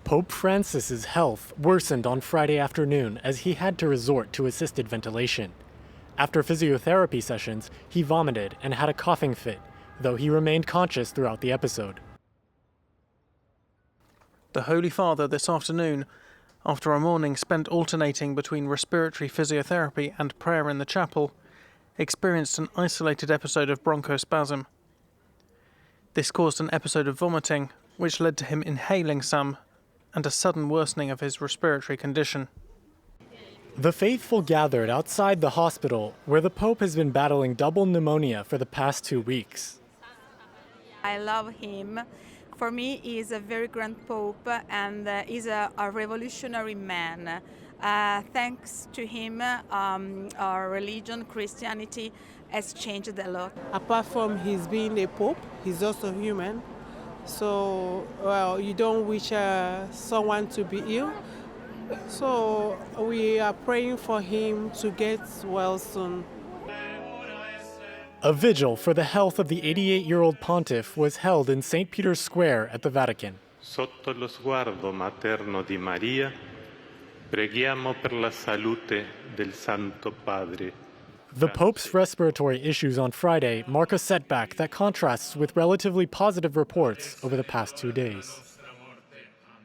Pope Francis's health worsened on Friday afternoon as he had to resort to assisted ventilation. After physiotherapy sessions, he vomited and had a coughing fit, though he remained conscious throughout the episode. The Holy Father this afternoon, after a morning spent alternating between respiratory physiotherapy and prayer in the chapel, experienced an isolated episode of bronchospasm. This caused an episode of vomiting, which led to him inhaling some, and a sudden worsening of his respiratory condition. The faithful gathered outside the hospital, where the Pope has been battling double pneumonia for the past 2 weeks. I love him. For me, he is a very grand Pope and is a revolutionary man. Thanks to him, our religion, Christianity, has changed a lot. Apart from his being a Pope, he's also human. So, you don't wish someone to be ill. So we are praying for him to get well soon. A vigil for the health of the 88-year-old pontiff was held in St. Peter's Square at the Vatican. Sotto lo sguardo materno di Maria, preghiamo per la salute del Santo Padre. The Pope's respiratory issues on Friday mark a setback that contrasts with relatively positive reports over the past 2 days.